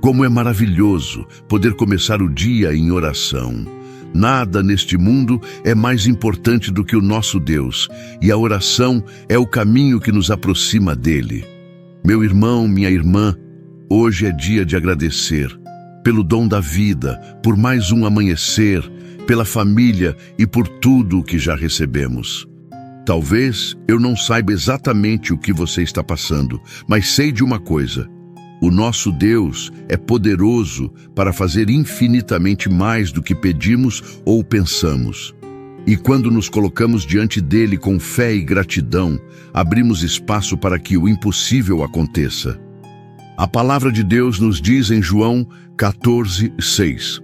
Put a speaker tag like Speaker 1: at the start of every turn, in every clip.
Speaker 1: Como é maravilhoso poder começar o dia em oração. Nada neste mundo é mais importante do que o nosso Deus, e a oração é o caminho que nos aproxima dele. Meu irmão, minha irmã, hoje é dia de agradecer pelo dom da vida, por mais um amanhecer, pela família e por tudo o que já recebemos. Talvez eu não saiba exatamente o que você está passando, mas sei de uma coisa: o nosso Deus é poderoso para fazer infinitamente mais do que pedimos ou pensamos. E quando nos colocamos diante dele com fé e gratidão, abrimos espaço para que o impossível aconteça. A palavra de Deus nos diz em João 14:6.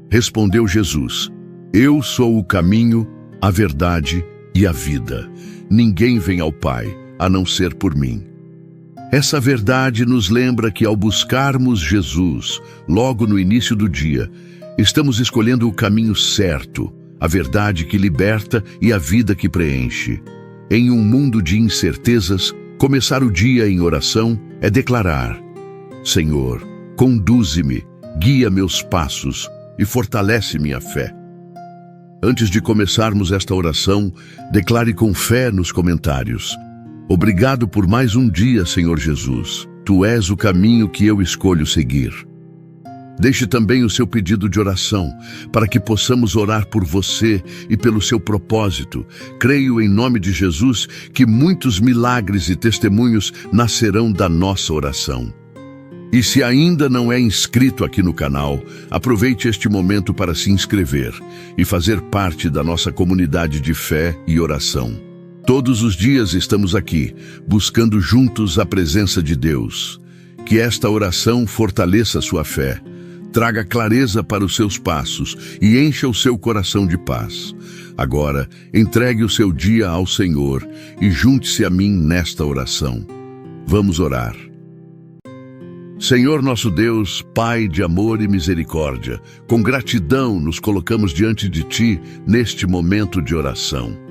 Speaker 1: Respondeu Jesus: Eu sou o caminho, a verdade e a vida. Ninguém vem ao Pai, a não ser por mim. Essa verdade nos lembra que ao buscarmos Jesus, logo no início do dia, estamos escolhendo o caminho certo, a verdade que liberta e a vida que preenche. Em um mundo de incertezas, começar o dia em oração é declarar: Senhor, conduze-me, guia meus passos e fortalece minha fé. Antes de começarmos esta oração, declare com fé nos comentários: Obrigado por mais um dia, Senhor Jesus. Tu és o caminho que eu escolho seguir. Deixe também o seu pedido de oração, para que possamos orar por você e pelo seu propósito. Creio em nome de Jesus que muitos milagres e testemunhos nascerão da nossa oração. E se ainda não é inscrito aqui no canal, aproveite este momento para se inscrever e fazer parte da nossa comunidade de fé e oração. Todos os dias estamos aqui, buscando juntos a presença de Deus. Que esta oração fortaleça sua fé, traga clareza para os seus passos e encha o seu coração de paz. Agora, entregue o seu dia ao Senhor e junte-se a mim nesta oração. Vamos orar. Senhor nosso Deus, Pai de amor e misericórdia, com gratidão nos colocamos diante de Ti neste momento de oração.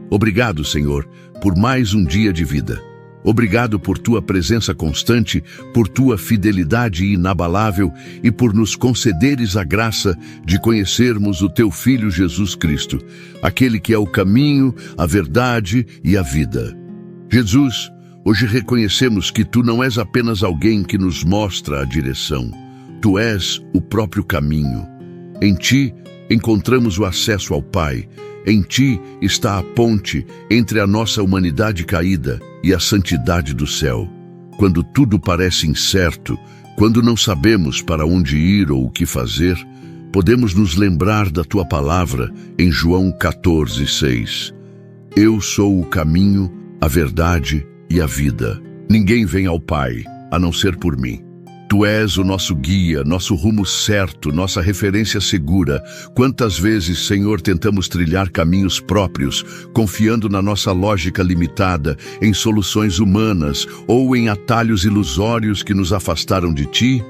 Speaker 1: Obrigado, Senhor, por mais um dia de vida. Obrigado por Tua presença constante, por Tua fidelidade inabalável e por nos concederes a graça de conhecermos o Teu Filho Jesus Cristo, aquele que é o caminho, a verdade e a vida. Jesus, hoje reconhecemos que Tu não és apenas alguém que nos mostra a direção. Tu és o próprio caminho. Em Ti encontramos o acesso ao Pai. Em Ti está a ponte entre a nossa humanidade caída e a santidade do céu. Quando tudo parece incerto, quando não sabemos para onde ir ou o que fazer, podemos nos lembrar da Tua palavra em João 14:6. Eu sou o caminho, a verdade e a vida. Ninguém vem ao Pai, a não ser por mim. Tu és o nosso guia, nosso rumo certo, nossa referência segura. Quantas vezes, Senhor, tentamos trilhar caminhos próprios, confiando na nossa lógica limitada, em soluções humanas ou em atalhos ilusórios que nos afastaram de Ti?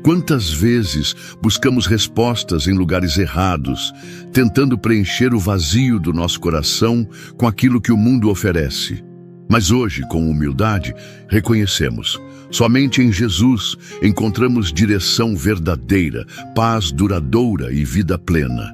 Speaker 1: Quantas vezes buscamos respostas em lugares errados, tentando preencher o vazio do nosso coração com aquilo que o mundo oferece? Mas hoje, com humildade, reconhecemos: somente em Jesus encontramos direção verdadeira, paz duradoura e vida plena.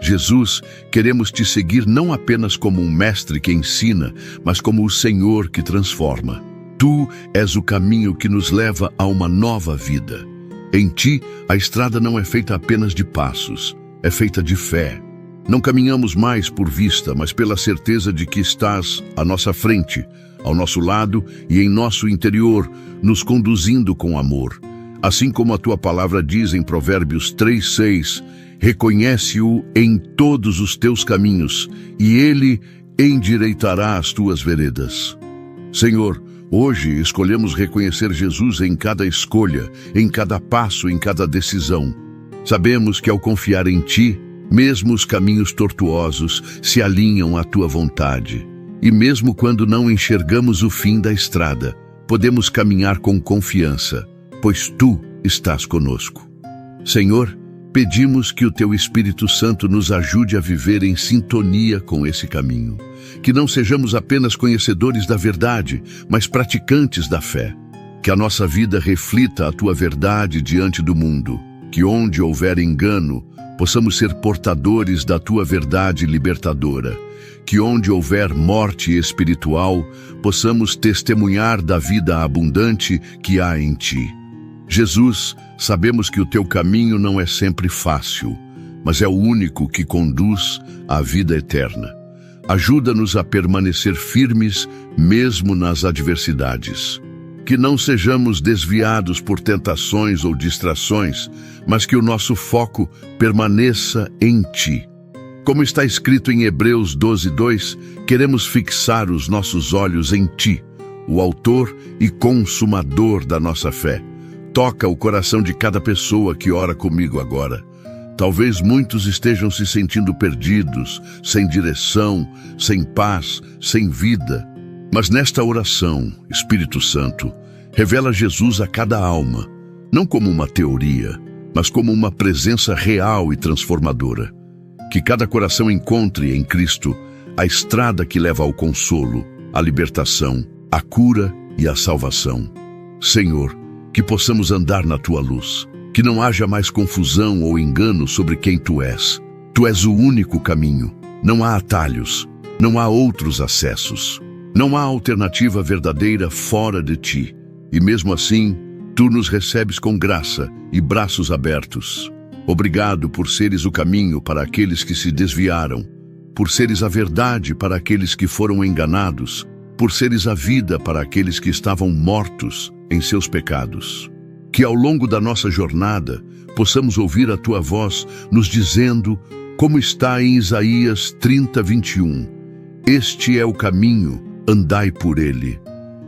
Speaker 1: Jesus, queremos Te seguir não apenas como um mestre que ensina, mas como o Senhor que transforma. Tu és o caminho que nos leva a uma nova vida. Em Ti, a estrada não é feita apenas de passos, é feita de fé. Não caminhamos mais por vista, mas pela certeza de que estás à nossa frente, ao nosso lado e em nosso interior, nos conduzindo com amor. Assim como a Tua palavra diz em Provérbios 3:6, reconhece-o em todos os teus caminhos, e Ele endireitará as tuas veredas. Senhor, hoje escolhemos reconhecer Jesus em cada escolha, em cada passo, em cada decisão. Sabemos que ao confiar em Ti, mesmo os caminhos tortuosos se alinham à Tua vontade. E mesmo quando não enxergamos o fim da estrada, podemos caminhar com confiança, pois Tu estás conosco. Senhor, pedimos que o Teu Espírito Santo nos ajude a viver em sintonia com esse caminho. Que não sejamos apenas conhecedores da verdade, mas praticantes da fé. Que a nossa vida reflita a tua verdade diante do mundo. Que onde houver engano, possamos ser portadores da tua verdade libertadora. Que onde houver morte espiritual, possamos testemunhar da vida abundante que há em ti. Jesus, sabemos que o teu caminho não é sempre fácil, mas é o único que conduz à vida eterna. Ajuda-nos a permanecer firmes mesmo nas adversidades. Que não sejamos desviados por tentações ou distrações, mas que o nosso foco permaneça em ti. Como está escrito em Hebreus 12:2, queremos fixar os nossos olhos em ti, o autor e consumador da nossa fé. Toca o coração de cada pessoa que ora comigo agora. Talvez muitos estejam se sentindo perdidos, sem direção, sem paz, sem vida. Mas nesta oração, Espírito Santo, revela Jesus a cada alma, não como uma teoria, mas como uma presença real e transformadora. Que cada coração encontre em Cristo a estrada que leva ao consolo, à libertação, à cura e à salvação. Senhor, que possamos andar na tua luz, que não haja mais confusão ou engano sobre quem tu és. Tu és o único caminho, não há atalhos, não há outros acessos. Não há alternativa verdadeira fora de ti, e mesmo assim, tu nos recebes com graça e braços abertos. Obrigado por seres o caminho para aqueles que se desviaram, por seres a verdade para aqueles que foram enganados, por seres a vida para aqueles que estavam mortos em seus pecados. Que ao longo da nossa jornada, possamos ouvir a tua voz nos dizendo, como está em Isaías 30:21, este é o caminho, andai por ele.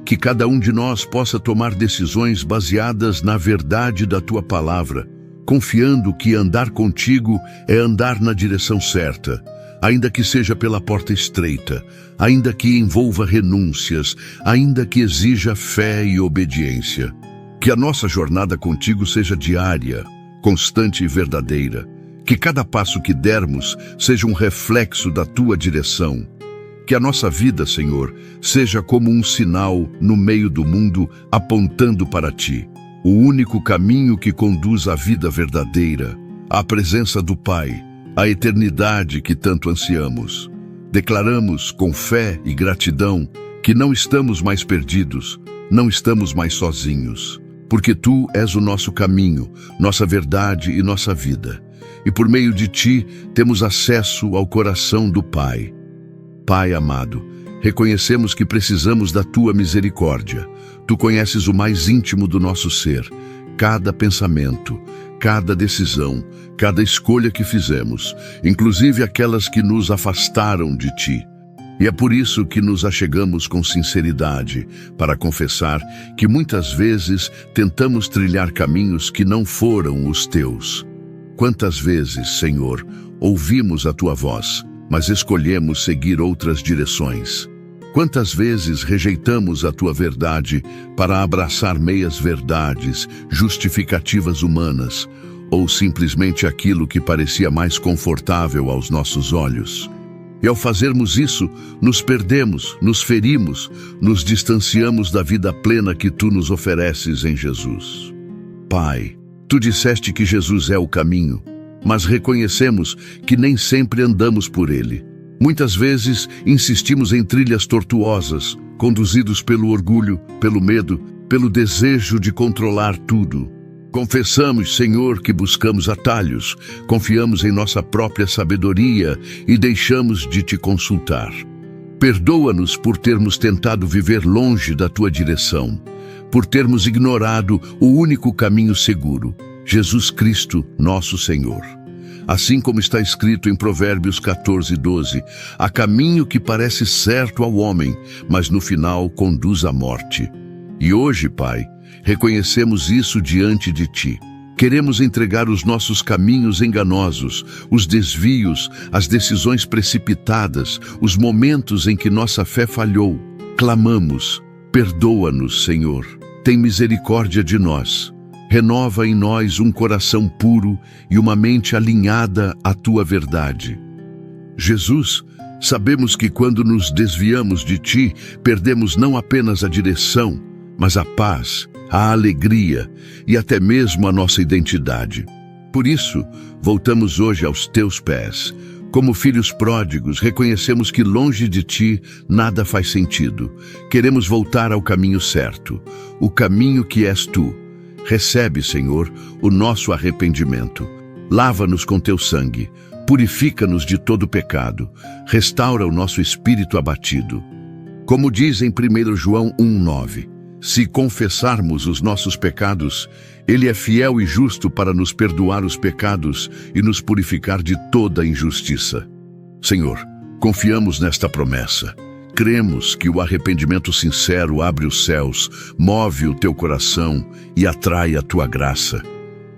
Speaker 1: Que cada um de nós possa tomar decisões baseadas na verdade da tua palavra, confiando que andar contigo é andar na direção certa, ainda que seja pela porta estreita, ainda que envolva renúncias, ainda que exija fé e obediência. Que a nossa jornada contigo seja diária, constante e verdadeira. Que cada passo que dermos seja um reflexo da tua direção. Que a nossa vida, Senhor, seja como um sinal no meio do mundo apontando para ti, o único caminho que conduz à vida verdadeira, à presença do Pai, à eternidade que tanto ansiamos. Declaramos com fé e gratidão que não estamos mais perdidos, não estamos mais sozinhos, porque tu és o nosso caminho, nossa verdade e nossa vida. E por meio de ti temos acesso ao coração do Pai. Pai amado, reconhecemos que precisamos da tua misericórdia. Tu conheces o mais íntimo do nosso ser, cada pensamento, cada decisão, cada escolha que fizemos, inclusive aquelas que nos afastaram de ti. E é por isso que nos achegamos com sinceridade, para confessar que muitas vezes tentamos trilhar caminhos que não foram os teus. Quantas vezes, Senhor, ouvimos a tua voz, mas escolhemos seguir outras direções. Quantas vezes rejeitamos a tua verdade para abraçar meias verdades, justificativas humanas, ou simplesmente aquilo que parecia mais confortável aos nossos olhos. E ao fazermos isso, nos perdemos, nos ferimos, nos distanciamos da vida plena que tu nos ofereces em Jesus. Pai, tu disseste que Jesus é o caminho, mas reconhecemos que nem sempre andamos por ele. Muitas vezes insistimos em trilhas tortuosas, conduzidos pelo orgulho, pelo medo, pelo desejo de controlar tudo. Confessamos, Senhor, que buscamos atalhos, confiamos em nossa própria sabedoria e deixamos de te consultar. Perdoa-nos por termos tentado viver longe da tua direção, por termos ignorado o único caminho seguro, Jesus Cristo, nosso Senhor. Assim como está escrito em Provérbios 14:12, há caminho que parece certo ao homem, mas no final conduz à morte. E hoje, Pai, reconhecemos isso diante de ti. Queremos entregar os nossos caminhos enganosos, os desvios, as decisões precipitadas, os momentos em que nossa fé falhou. Clamamos, perdoa-nos, Senhor. Tem misericórdia de nós. Renova em nós um coração puro e uma mente alinhada à tua verdade. Jesus, sabemos que quando nos desviamos de ti, perdemos não apenas a direção, mas a paz, a alegria e até mesmo a nossa identidade. Por isso, voltamos hoje aos teus pés. Como filhos pródigos, reconhecemos que longe de ti nada faz sentido. Queremos voltar ao caminho certo, o caminho que és tu. Recebe, Senhor, o nosso arrependimento. Lava-nos com teu sangue, purifica-nos de todo pecado, restaura o nosso espírito abatido. Como diz em 1 João 1,9, se confessarmos os nossos pecados, Ele é fiel e justo para nos perdoar os pecados e nos purificar de toda injustiça. Senhor, confiamos nesta promessa. Cremos que o arrependimento sincero abre os céus, move o teu coração e atrai a tua graça.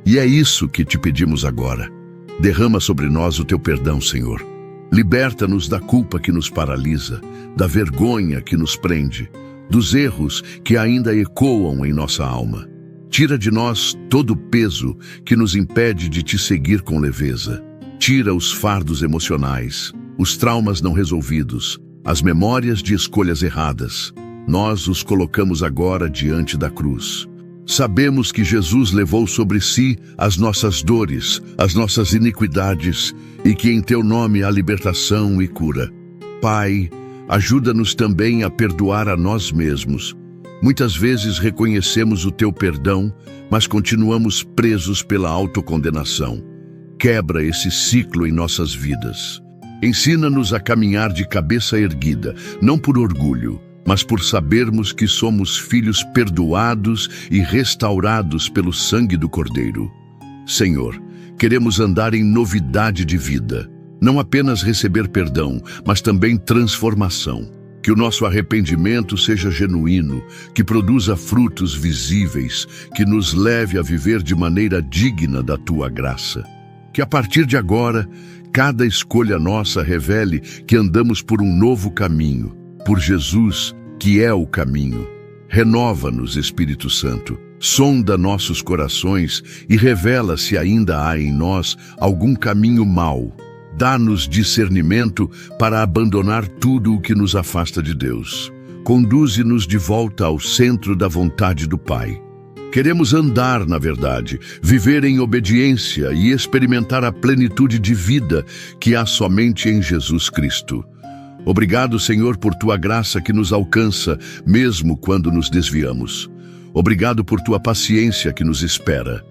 Speaker 1: E é isso que te pedimos agora. Derrama sobre nós o teu perdão, Senhor. Liberta-nos da culpa que nos paralisa, da vergonha que nos prende, dos erros que ainda ecoam em nossa alma. Tira de nós todo o peso que nos impede de te seguir com leveza. Tira os fardos emocionais, os traumas não resolvidos, as memórias de escolhas erradas. Nós os colocamos agora diante da cruz. Sabemos que Jesus levou sobre si as nossas dores, as nossas iniquidades, e que em teu nome há libertação e cura. Pai, ajuda-nos também a perdoar a nós mesmos. Muitas vezes reconhecemos o teu perdão, mas continuamos presos pela autocondenação. Quebra esse ciclo em nossas vidas. Ensina-nos a caminhar de cabeça erguida, não por orgulho, mas por sabermos que somos filhos perdoados e restaurados pelo sangue do Cordeiro. Senhor, queremos andar em novidade de vida, não apenas receber perdão, mas também transformação. Que o nosso arrependimento seja genuíno, que produza frutos visíveis, que nos leve a viver de maneira digna da tua graça. Que a partir de agora, cada escolha nossa revele que andamos por um novo caminho, por Jesus, que é o caminho. Renova-nos, Espírito Santo, sonda nossos corações e revela se ainda há em nós algum caminho mau. Dá-nos discernimento para abandonar tudo o que nos afasta de Deus. Conduze-nos de volta ao centro da vontade do Pai. Queremos andar na verdade, viver em obediência e experimentar a plenitude de vida que há somente em Jesus Cristo. Obrigado, Senhor, por tua graça que nos alcança, mesmo quando nos desviamos. Obrigado por tua paciência que nos espera.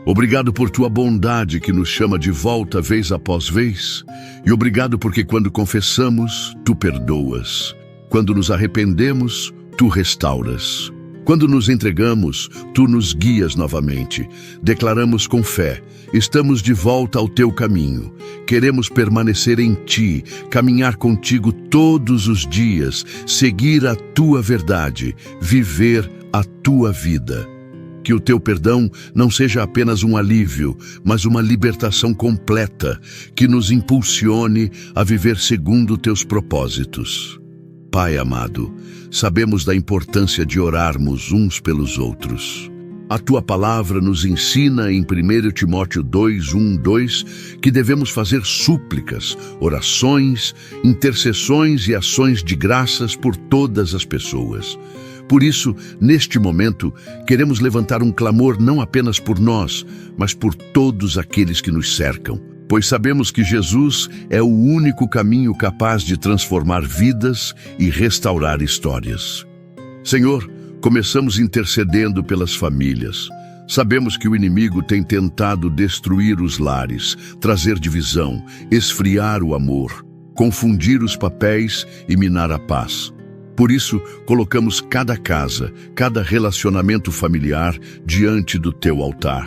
Speaker 1: Obrigado por tua bondade que nos chama de volta vez após vez. E obrigado porque quando confessamos, tu perdoas. Quando nos arrependemos, tu restauras. Quando nos entregamos, tu nos guias novamente. Declaramos com fé, estamos de volta ao teu caminho. Queremos permanecer em ti, caminhar contigo todos os dias, seguir a tua verdade, viver a tua vida. Que o teu perdão não seja apenas um alívio, mas uma libertação completa, que nos impulsione a viver segundo teus propósitos. Pai amado, sabemos da importância de orarmos uns pelos outros. A tua palavra nos ensina em 1 Timóteo 2:1-2 que devemos fazer súplicas, orações, intercessões e ações de graças por todas as pessoas. Por isso, neste momento, queremos levantar um clamor não apenas por nós, mas por todos aqueles que nos cercam, pois sabemos que Jesus é o único caminho capaz de transformar vidas e restaurar histórias. Senhor, começamos intercedendo pelas famílias. Sabemos que o inimigo tem tentado destruir os lares, trazer divisão, esfriar o amor, confundir os papéis e minar a paz. Por isso, colocamos cada casa, cada relacionamento familiar diante do teu altar.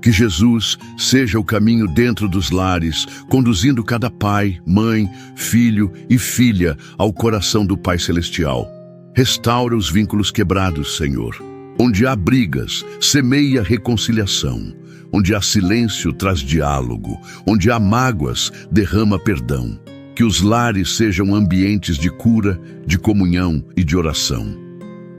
Speaker 1: Que Jesus seja o caminho dentro dos lares, conduzindo cada pai, mãe, filho e filha ao coração do Pai Celestial. Restaura os vínculos quebrados, Senhor. Onde há brigas, semeia reconciliação. Onde há silêncio, traz diálogo. Onde há mágoas, derrama perdão. Que os lares sejam ambientes de cura, de comunhão e de oração.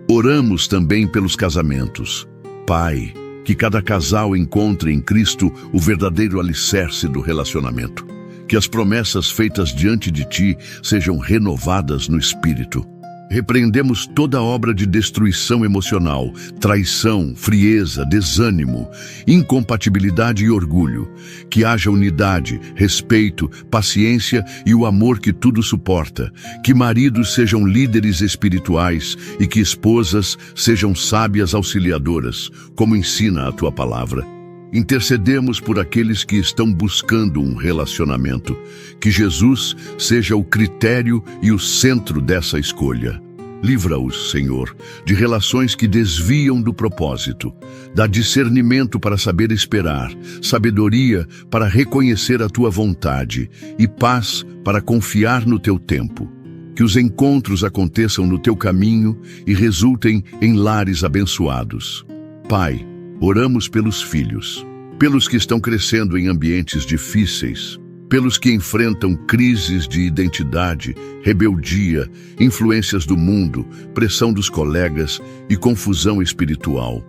Speaker 1: Oramos também pelos casamentos. Pai, que cada casal encontre em Cristo o verdadeiro alicerce do relacionamento. Que as promessas feitas diante de ti sejam renovadas no Espírito. Repreendemos toda obra de destruição emocional, traição, frieza, desânimo, incompatibilidade e orgulho. Que haja unidade, respeito, paciência e o amor que tudo suporta. Que maridos sejam líderes espirituais e que esposas sejam sábias auxiliadoras, como ensina a tua palavra. Intercedemos por aqueles que estão buscando um relacionamento. Que Jesus seja o critério e o centro dessa escolha. Livra-os, Senhor, de relações que desviam do propósito. Dá discernimento para saber esperar, sabedoria para reconhecer a tua vontade e paz para confiar no teu tempo. Que os encontros aconteçam no teu caminho e resultem em lares abençoados. Pai, oramos pelos filhos, pelos que estão crescendo em ambientes difíceis, pelos que enfrentam crises de identidade, rebeldia, influências do mundo, pressão dos colegas e confusão espiritual.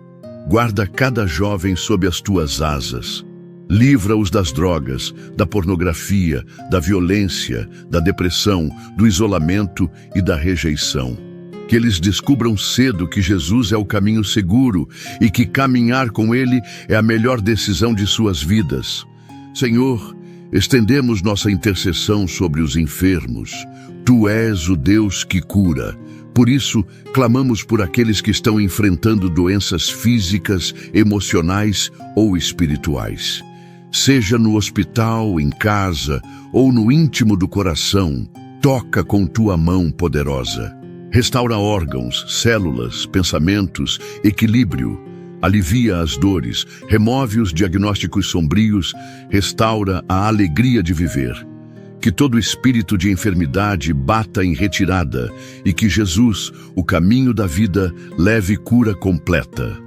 Speaker 1: Guarda cada jovem sob as tuas asas. Livra-os das drogas, da pornografia, da violência, da depressão, do isolamento e da rejeição. Que eles descubram cedo que Jesus é o caminho seguro e que caminhar com Ele é a melhor decisão de suas vidas. Senhor, estendemos nossa intercessão sobre os enfermos. Tu és o Deus que cura. Por isso, clamamos por aqueles que estão enfrentando doenças físicas, emocionais ou espirituais. Seja no hospital, em casa ou no íntimo do coração, toca com tua mão poderosa. Restaura órgãos, células, pensamentos, equilíbrio. Alivia as dores, remove os diagnósticos sombrios, restaura a alegria de viver. Que todo espírito de enfermidade bata em retirada e que Jesus, o caminho da vida, leve cura completa.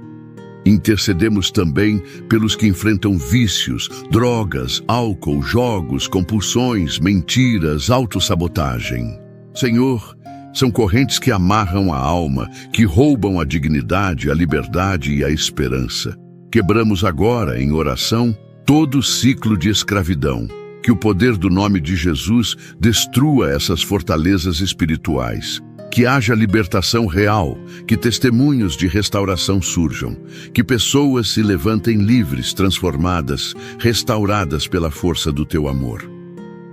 Speaker 1: Intercedemos também pelos que enfrentam vícios, drogas, álcool, jogos, compulsões, mentiras, autossabotagem. Senhor, são correntes que amarram a alma, que roubam a dignidade, a liberdade e a esperança. Quebramos agora, em oração, todo ciclo de escravidão. Que o poder do nome de Jesus destrua essas fortalezas espirituais. Que haja libertação real, que testemunhos de restauração surjam, que pessoas se levantem livres, transformadas, restauradas pela força do teu amor.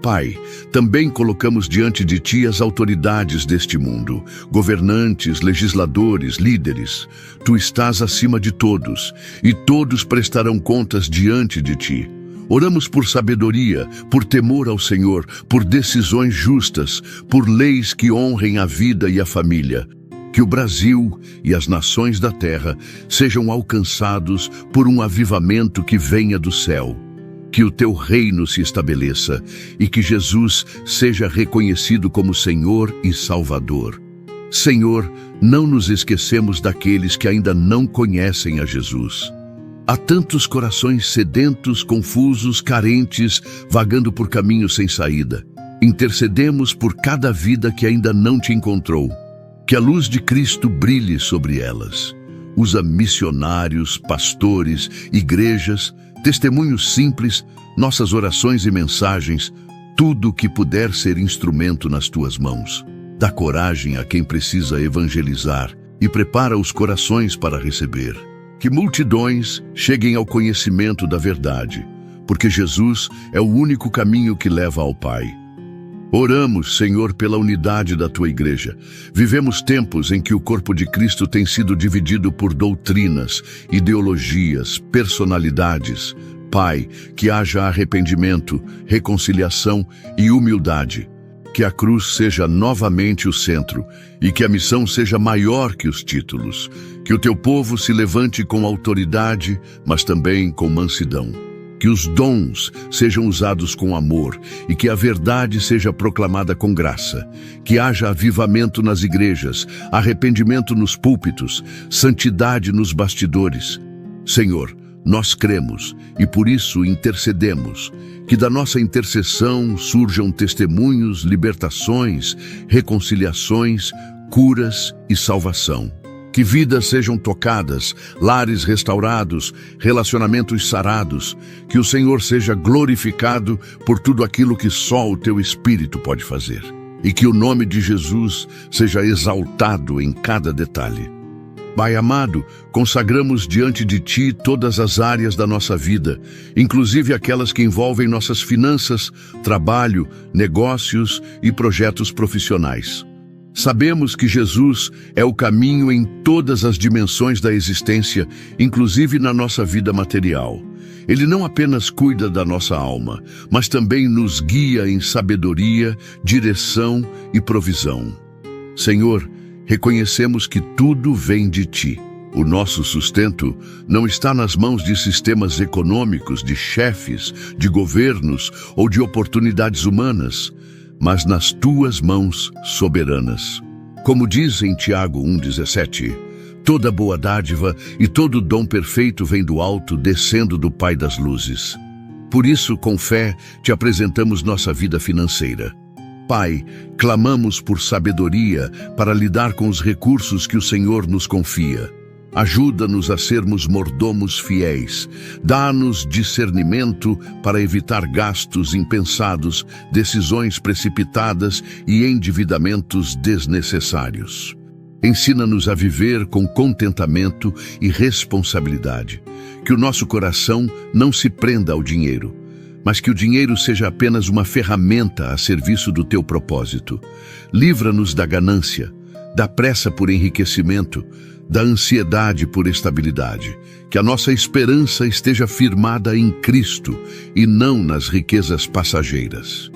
Speaker 1: Pai, também colocamos diante de Ti as autoridades deste mundo, governantes, legisladores, líderes. Tu estás acima de todos, e todos prestarão contas diante de Ti. Oramos por sabedoria, por temor ao Senhor, por decisões justas, por leis que honrem a vida e a família. Que o Brasil e as nações da terra sejam alcançados por um avivamento que venha do céu. Que o teu reino se estabeleça e que Jesus seja reconhecido como Senhor e Salvador. Senhor, não nos esquecemos daqueles que ainda não conhecem a Jesus. Há tantos corações sedentos, confusos, carentes, vagando por caminhos sem saída. Intercedemos por cada vida que ainda não te encontrou. Que a luz de Cristo brilhe sobre elas. Usa missionários, pastores, igrejas, testemunhos simples, nossas orações e mensagens, tudo o que puder ser instrumento nas tuas mãos. Dá coragem a quem precisa evangelizar e prepara os corações para receber. Que multidões cheguem ao conhecimento da verdade, porque Jesus é o único caminho que leva ao Pai. Oramos, Senhor, pela unidade da Tua Igreja. Vivemos tempos em que o corpo de Cristo tem sido dividido por doutrinas, ideologias, personalidades. Pai, que haja arrependimento, reconciliação e humildade. Que a cruz seja novamente o centro e que a missão seja maior que os títulos. Que o Teu povo se levante com autoridade, mas também com mansidão. Que os dons sejam usados com amor e que a verdade seja proclamada com graça. Que haja avivamento nas igrejas, arrependimento nos púlpitos, santidade nos bastidores. Senhor, nós cremos e por isso intercedemos. Que da nossa intercessão surjam testemunhos, libertações, reconciliações, curas e salvação. Que vidas sejam tocadas, lares restaurados, relacionamentos sarados. Que o Senhor seja glorificado por tudo aquilo que só o Teu Espírito pode fazer. e que o nome de Jesus seja exaltado em cada detalhe. Pai amado, consagramos diante de Ti todas as áreas da nossa vida, inclusive aquelas que envolvem nossas finanças, trabalho, negócios e projetos profissionais. Sabemos que Jesus é o caminho em todas as dimensões da existência, inclusive na nossa vida material. Ele não apenas cuida da nossa alma, mas também nos guia em sabedoria, direção e provisão. Senhor, reconhecemos que tudo vem de Ti. O nosso sustento não está nas mãos de sistemas econômicos, de chefes, de governos ou de oportunidades humanas, mas nas Tuas mãos soberanas. Como diz em Tiago 1,17, toda boa dádiva e todo dom perfeito vem do alto, descendo do Pai das luzes. Por isso, com fé, Te apresentamos nossa vida financeira. Pai, clamamos por sabedoria para lidar com os recursos que o Senhor nos confia. Ajuda-nos a sermos mordomos fiéis. Dá-nos discernimento para evitar gastos impensados, decisões precipitadas e endividamentos desnecessários. Ensina-nos a viver com contentamento e responsabilidade. Que o nosso coração não se prenda ao dinheiro, mas que o dinheiro seja apenas uma ferramenta a serviço do Teu propósito. Livra-nos da ganância, da pressa por enriquecimento, da ansiedade por estabilidade. Que a nossa esperança esteja firmada em Cristo e não nas riquezas passageiras.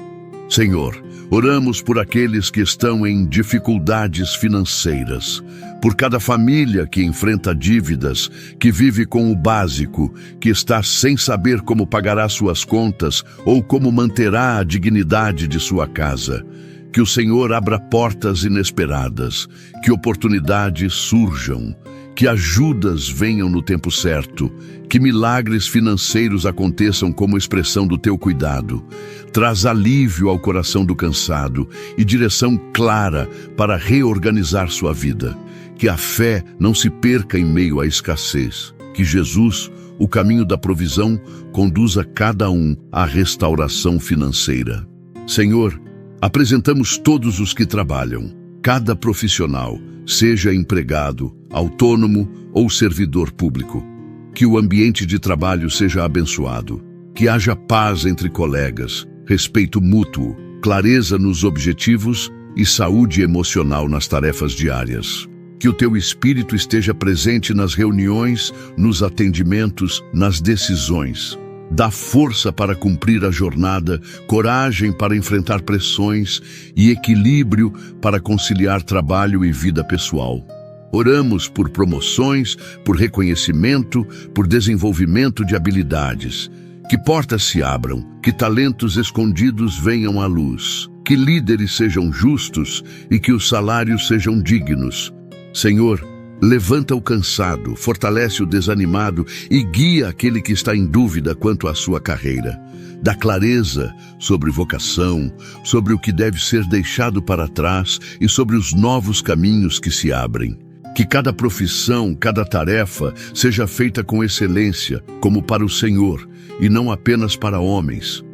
Speaker 1: Senhor, oramos por aqueles que estão em dificuldades financeiras, por cada família que enfrenta dívidas, que vive com o básico, que está sem saber como pagará suas contas ou como manterá a dignidade de sua casa. Que o Senhor abra portas inesperadas, que oportunidades surjam, que ajudas venham no tempo certo, que milagres financeiros aconteçam como expressão do Teu cuidado. Traz alívio ao coração do cansado e direção clara para reorganizar sua vida. Que a fé não se perca em meio à escassez. Que Jesus, o caminho da provisão, conduza cada um à restauração financeira. Senhor, apresentamos todos os que trabalham, cada profissional, seja empregado, autônomo ou servidor público. Que o ambiente de trabalho seja abençoado, que haja paz entre colegas, respeito mútuo, clareza nos objetivos e saúde emocional nas tarefas diárias. Que o Teu Espírito esteja presente nas reuniões, nos atendimentos, nas decisões. Dá força para cumprir a jornada, coragem para enfrentar pressões e equilíbrio para conciliar trabalho e vida pessoal. Oramos por promoções, por reconhecimento, por desenvolvimento de habilidades. Que portas se abram, que talentos escondidos venham à luz, que líderes sejam justos e que os salários sejam dignos. Senhor, levanta o cansado, fortalece o desanimado e guia aquele que está em dúvida quanto à sua carreira. Dá clareza sobre vocação, sobre o que deve ser deixado para trás e sobre os novos caminhos que se abrem. Que cada profissão, cada tarefa seja feita com excelência, como para o Senhor, e não apenas para homens.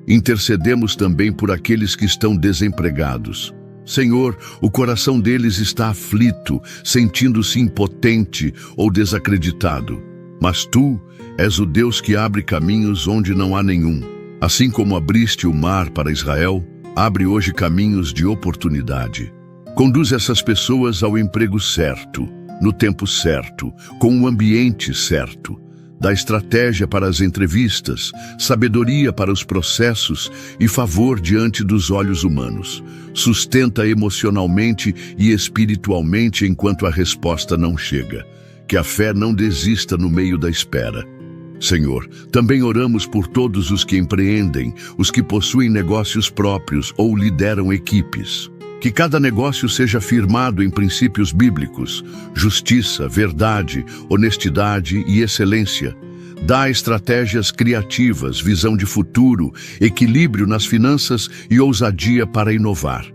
Speaker 1: Intercedemos também por aqueles que estão desempregados. Senhor, o coração deles está aflito, sentindo-se impotente ou desacreditado. Mas Tu és o Deus que abre caminhos onde não há nenhum. Assim como abriste o mar para Israel, abre hoje caminhos de oportunidade. Conduz essas pessoas ao emprego certo, no tempo certo, com o ambiente certo. Dá estratégia para as entrevistas, sabedoria para os processos e favor diante dos olhos humanos. Sustenta emocionalmente e espiritualmente enquanto a resposta não chega. Que a fé não desista no meio da espera. Senhor, também oramos por todos os que empreendem, os que possuem negócios próprios ou lideram equipes. Que cada negócio seja firmado em princípios bíblicos, justiça, verdade, honestidade e excelência. Dá estratégias criativas, visão de futuro, equilíbrio nas finanças e ousadia para inovar.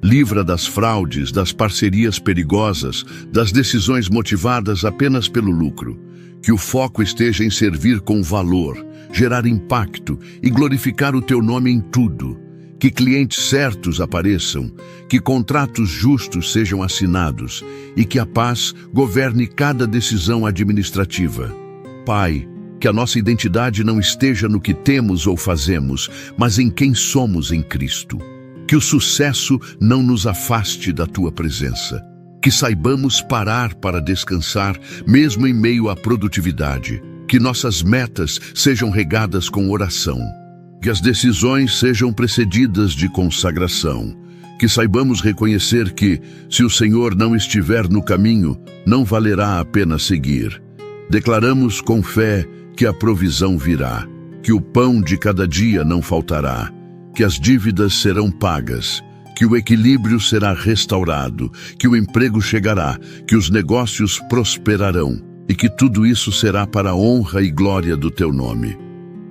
Speaker 1: Livra das fraudes, das parcerias perigosas, das decisões motivadas apenas pelo lucro. Que o foco esteja em servir com valor, gerar impacto e glorificar o Teu nome em tudo. que clientes certos apareçam, que contratos justos sejam assinados e que a paz governe cada decisão administrativa. Pai, que a nossa identidade não esteja no que temos ou fazemos, mas em quem somos em Cristo. Que o sucesso não nos afaste da Tua presença. Que saibamos parar para descansar, mesmo em meio à produtividade. Que nossas metas sejam regadas com oração. Que as decisões sejam precedidas de consagração. Que saibamos reconhecer que, se o Senhor não estiver no caminho, não valerá a pena seguir. Declaramos com fé que a provisão virá, que o pão de cada dia não faltará, que as dívidas serão pagas, que o equilíbrio será restaurado, que o emprego chegará, que os negócios prosperarão e que tudo isso será para a honra e glória do Teu nome.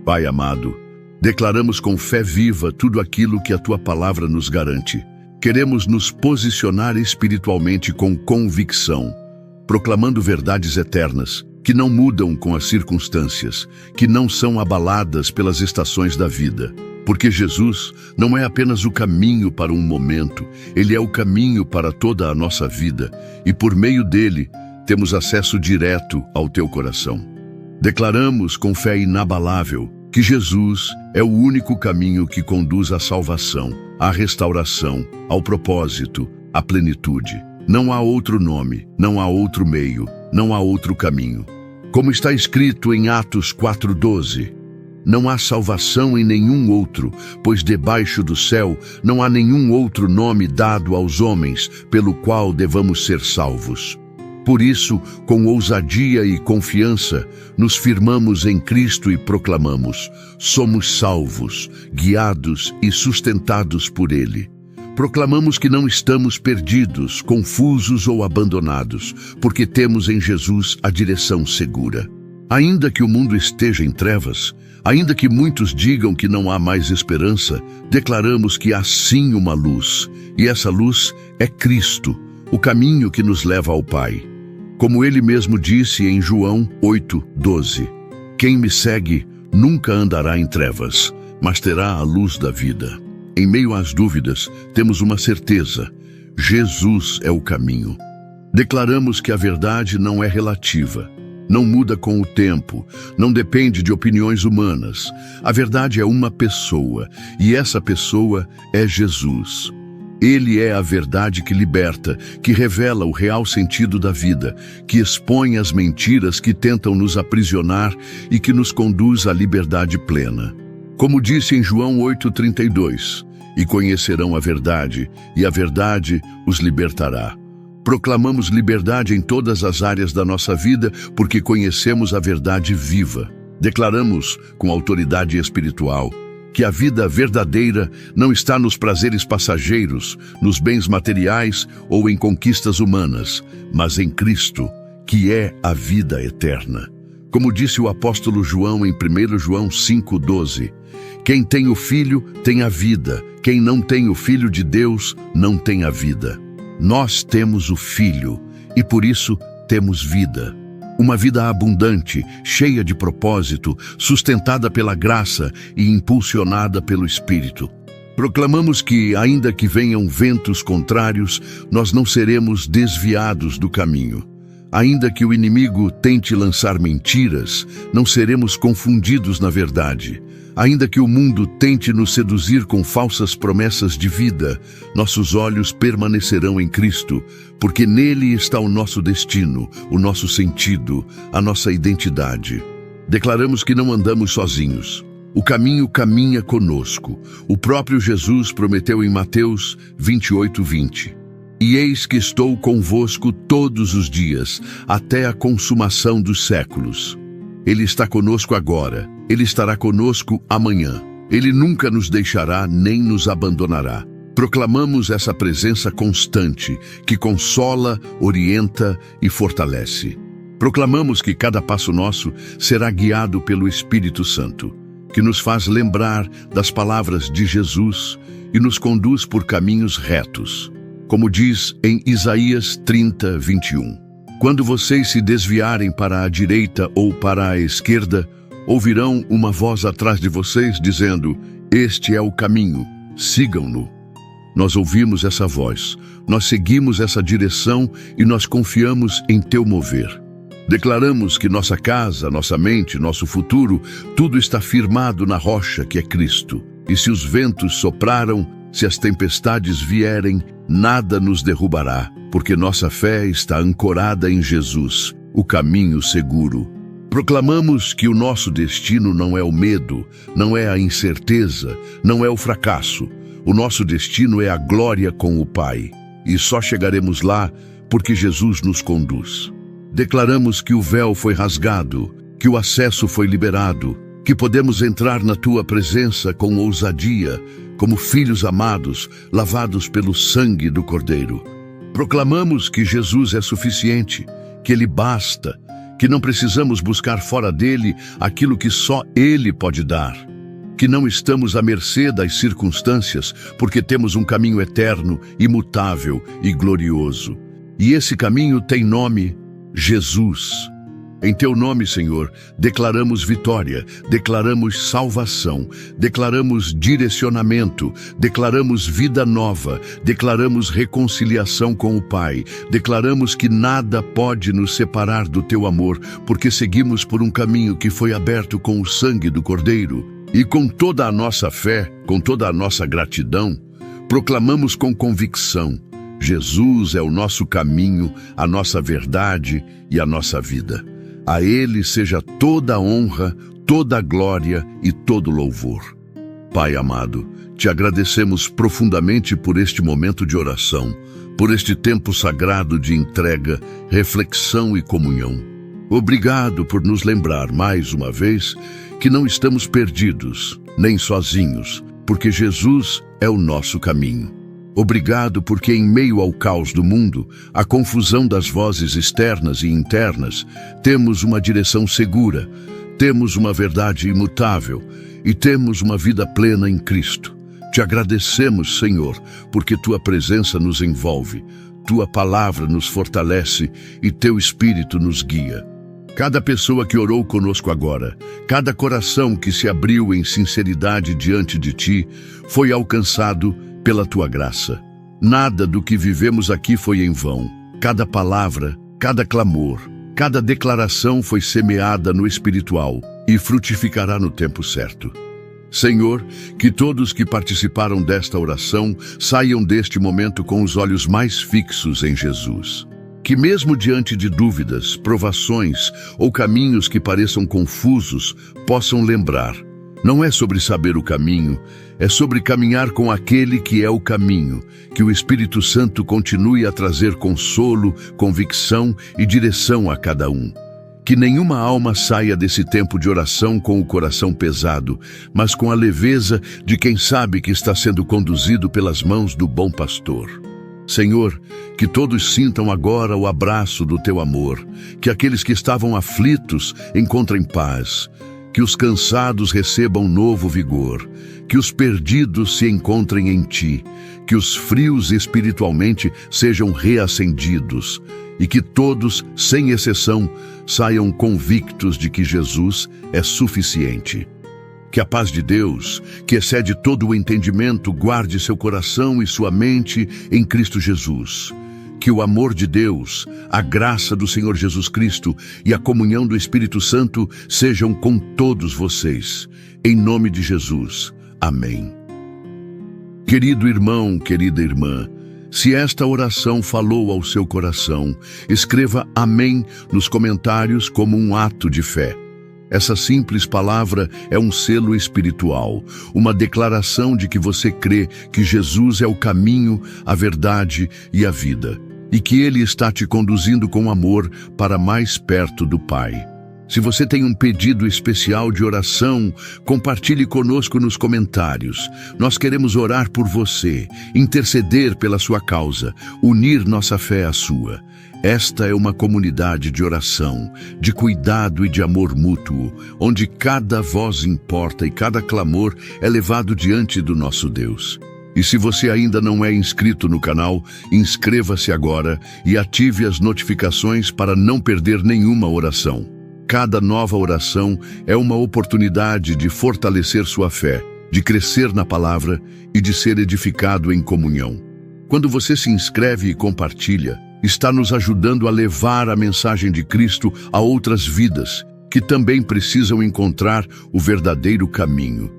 Speaker 1: Pai amado, declaramos com fé viva tudo aquilo que a Tua palavra nos garante. Queremos nos posicionar espiritualmente com convicção, proclamando verdades eternas, que não mudam com as circunstâncias, que não são abaladas pelas estações da vida. Porque Jesus não é apenas o caminho para um momento, Ele é o caminho para toda a nossa vida, e por meio dele temos acesso direto ao teu coração. Declaramos com fé inabalável que Jesus é o único caminho que conduz à salvação, à restauração, ao propósito, à plenitude. Não há outro nome, não há outro meio, não há outro caminho. Como está escrito em Atos 4:12, não há salvação em nenhum outro, pois debaixo do céu não há nenhum outro nome dado aos homens pelo qual devamos ser salvos. Por isso, com ousadia e confiança, nos firmamos em Cristo e proclamamos: somos salvos, guiados e sustentados por Ele. Proclamamos que não estamos perdidos, confusos ou abandonados, porque temos em Jesus a direção segura. Ainda que o mundo esteja em trevas, ainda que muitos digam que não há mais esperança, declaramos que há sim uma luz, e essa luz é Cristo, o caminho que nos leva ao Pai. Como Ele mesmo disse em João 8:12, quem me segue nunca andará em trevas, mas terá a luz da vida. Em meio às dúvidas, temos uma certeza: Jesus é o caminho. Declaramos que a verdade não é relativa, não muda com o tempo, não depende de opiniões humanas. A verdade é uma pessoa, e essa pessoa é Jesus. Ele é a verdade que liberta, que revela o real sentido da vida, que expõe as mentiras que tentam nos aprisionar e que nos conduz à liberdade plena. Como disse em João 8:32, e conhecerão a verdade, e a verdade os libertará. Proclamamos liberdade em todas as áreas da nossa vida, porque conhecemos a verdade viva. Declaramos, com autoridade espiritual, que a vida verdadeira não está nos prazeres passageiros, nos bens materiais ou em conquistas humanas, mas em Cristo, que é a vida eterna. Como disse o apóstolo João em 1 João 5:12, quem tem o Filho tem a vida, quem não tem o Filho de Deus não tem a vida. Nós temos o Filho e por isso temos vida. Uma vida abundante, cheia de propósito, sustentada pela graça e impulsionada pelo Espírito. Proclamamos que, ainda que venham ventos contrários, nós não seremos desviados do caminho. Ainda que o inimigo tente lançar mentiras, não seremos confundidos na verdade. Ainda que o mundo tente nos seduzir com falsas promessas de vida, nossos olhos permanecerão em Cristo, porque nele está o nosso destino, o nosso sentido, a nossa identidade. Declaramos que não andamos sozinhos. O caminho caminha conosco. O próprio Jesus prometeu em Mateus 28:20. E eis que estou convosco todos os dias, até a consumação dos séculos. Ele está conosco agora, Ele estará conosco amanhã. Ele nunca nos deixará nem nos abandonará. Proclamamos essa presença constante, que consola, orienta e fortalece. Proclamamos que cada passo nosso será guiado pelo Espírito Santo, que nos faz lembrar das palavras de Jesus e nos conduz por caminhos retos. Como diz em Isaías 30:21. Quando vocês se desviarem para a direita ou para a esquerda, ouvirão uma voz atrás de vocês dizendo: este é o caminho, sigam-no. Nós ouvimos essa voz, nós seguimos essa direção e nós confiamos em teu mover. Declaramos que nossa casa, nossa mente, nosso futuro, tudo está firmado na rocha que é Cristo. E se os ventos sopraram, se as tempestades vierem, nada nos derrubará, porque nossa fé está ancorada em Jesus, o caminho seguro. Proclamamos que o nosso destino não é o medo, não é a incerteza, não é o fracasso. O nosso destino é a glória com o Pai. E só chegaremos lá porque Jesus nos conduz. Declaramos que o véu foi rasgado, que o acesso foi liberado, que podemos entrar na tua presença com ousadia, como filhos amados, lavados pelo sangue do Cordeiro. Proclamamos que Jesus é suficiente, que Ele basta, que não precisamos buscar fora dele aquilo que só Ele pode dar, que não estamos à mercê das circunstâncias, porque temos um caminho eterno, imutável e glorioso. E esse caminho tem nome: Jesus. Em teu nome, Senhor, declaramos vitória, declaramos salvação, declaramos direcionamento, declaramos vida nova, declaramos reconciliação com o Pai, declaramos que nada pode nos separar do teu amor, porque seguimos por um caminho que foi aberto com o sangue do Cordeiro. E com toda a nossa fé, com toda a nossa gratidão, proclamamos com convicção: Jesus é o nosso caminho, a nossa verdade e a nossa vida. A Ele seja toda a honra, toda a glória e todo o louvor. Pai amado, te agradecemos profundamente por este momento de oração, por este tempo sagrado de entrega, reflexão e comunhão. Obrigado por nos lembrar mais uma vez que não estamos perdidos, nem sozinhos, porque Jesus é o nosso caminho. Obrigado porque em meio ao caos do mundo, à confusão das vozes externas e internas, temos uma direção segura, temos uma verdade imutável e temos uma vida plena em Cristo. Te agradecemos, Senhor, porque Tua presença nos envolve, Tua palavra nos fortalece e Teu Espírito nos guia. Cada pessoa que orou conosco agora, cada coração que se abriu em sinceridade diante de Ti, foi alcançado pela Tua graça. Nada do que vivemos aqui foi em vão. Cada palavra, cada clamor, cada declaração foi semeada no espiritual e frutificará no tempo certo. Senhor, que todos que participaram desta oração saiam deste momento com os olhos mais fixos em Jesus. Que mesmo diante de dúvidas, provações ou caminhos que pareçam confusos, possam lembrar: não é sobre saber o caminho, é sobre caminhar com aquele que é o caminho, que o Espírito Santo continue a trazer consolo, convicção e direção a cada um. Que nenhuma alma saia desse tempo de oração com o coração pesado, mas com a leveza de quem sabe que está sendo conduzido pelas mãos do bom pastor. Senhor, que todos sintam agora o abraço do Teu amor, que aqueles que estavam aflitos encontrem paz, que os cansados recebam novo vigor, que os perdidos se encontrem em Ti, que os frios espiritualmente sejam reacendidos e que todos, sem exceção, saiam convictos de que Jesus é suficiente. Que a paz de Deus, que excede todo o entendimento, guarde seu coração e sua mente em Cristo Jesus. Que o amor de Deus, a graça do Senhor Jesus Cristo e a comunhão do Espírito Santo sejam com todos vocês. Em nome de Jesus. Amém. Querido irmão, querida irmã, se esta oração falou ao seu coração, escreva amém nos comentários como um ato de fé. Essa simples palavra é um selo espiritual, uma declaração de que você crê que Jesus é o caminho, a verdade e a vida, e que Ele está te conduzindo com amor para mais perto do Pai. Se você tem um pedido especial de oração, compartilhe conosco nos comentários. Nós queremos orar por você, interceder pela sua causa, unir nossa fé à sua. Esta é uma comunidade de oração, de cuidado e de amor mútuo, onde cada voz importa e cada clamor é levado diante do nosso Deus. E se você ainda não é inscrito no canal, inscreva-se agora e ative as notificações para não perder nenhuma oração. Cada nova oração é uma oportunidade de fortalecer sua fé, de crescer na palavra e de ser edificado em comunhão. Quando você se inscreve e compartilha, está nos ajudando a levar a mensagem de Cristo a outras vidas que também precisam encontrar o verdadeiro caminho.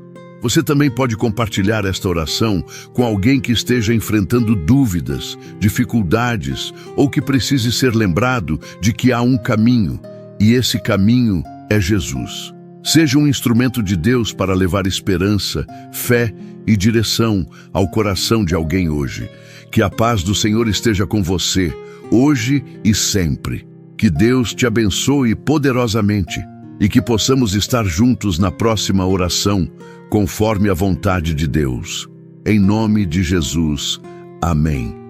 Speaker 1: Você também pode compartilhar esta oração com alguém que esteja enfrentando dúvidas, dificuldades ou que precise ser lembrado de que há um caminho, e esse caminho é Jesus. Seja um instrumento de Deus para levar esperança, fé e direção ao coração de alguém hoje. Que a paz do Senhor esteja com você, hoje e sempre. Que Deus te abençoe poderosamente e que possamos estar juntos na próxima oração, conforme a vontade de Deus. Em nome de Jesus. Amém.